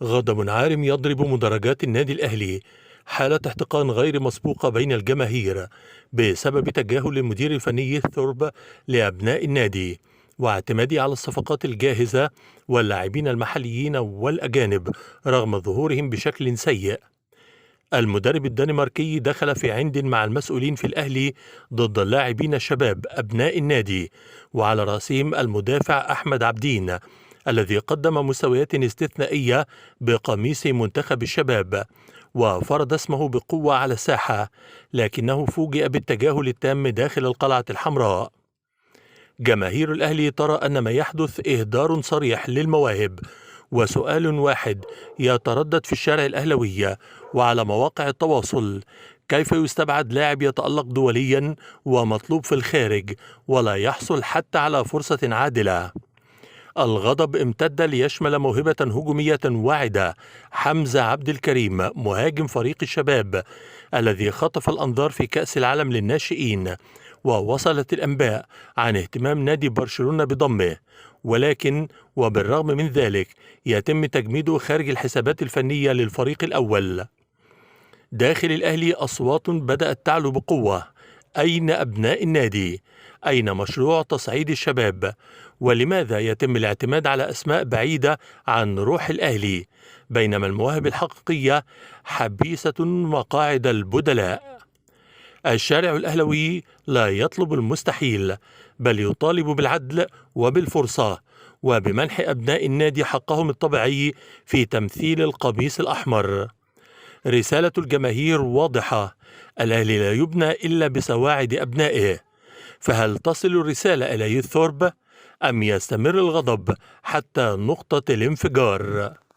غضب عارم يضرب مدرجات النادي الأهلي، حالة احتقان غير مسبوقة بين الجماهير بسبب تجاهل المدير الفني الثرب لأبناء النادي واعتماده على الصفقات الجاهزة واللاعبين المحليين والأجانب رغم ظهورهم بشكل سيء. المدرب الدنماركي دخل في عند مع المسؤولين في الأهلي ضد اللاعبين الشباب أبناء النادي، وعلى رأسهم المدافع أحمد عبدين الذي قدم مستويات استثنائية بقميص منتخب الشباب وفرض اسمه بقوة على الساحة، لكنه فوجئ بالتجاهل التام داخل القلعة الحمراء. جماهير الأهلي ترى أن ما يحدث إهدار صريح للمواهب، وسؤال واحد يتردد في الشارع الأهلوي وعلى مواقع التواصل: كيف يستبعد لاعب يتألق دوليا ومطلوب في الخارج ولا يحصل حتى على فرصة عادلة؟ الغضب امتد ليشمل موهبة هجومية واعدة، حمزة عبد الكريم مهاجم فريق الشباب الذي خطف الأنظار في كأس العالم للناشئين، ووصلت الأنباء عن اهتمام نادي برشلونة بضمه، ولكن وبالرغم من ذلك يتم تجميده خارج الحسابات الفنية للفريق الأول. داخل الأهلي أصوات بدأت تعلو بقوة: أين أبناء النادي؟ أين مشروع تصعيد الشباب؟ ولماذا يتم الاعتماد على أسماء بعيدة عن روح الأهلي بينما المواهب الحقيقية حبيسة مقاعد البدلاء؟ الشارع الأهلوي لا يطلب المستحيل، بل يطالب بالعدل وبالفرصة وبمنح أبناء النادي حقهم الطبيعي في تمثيل القميص الأحمر. رسالة الجماهير واضحة: الأهلي لا يبنى إلا بسواعد أبنائه. فهل تصل الرسالة إلى يوث ثورب أم يستمر الغضب حتى نقطة الانفجار؟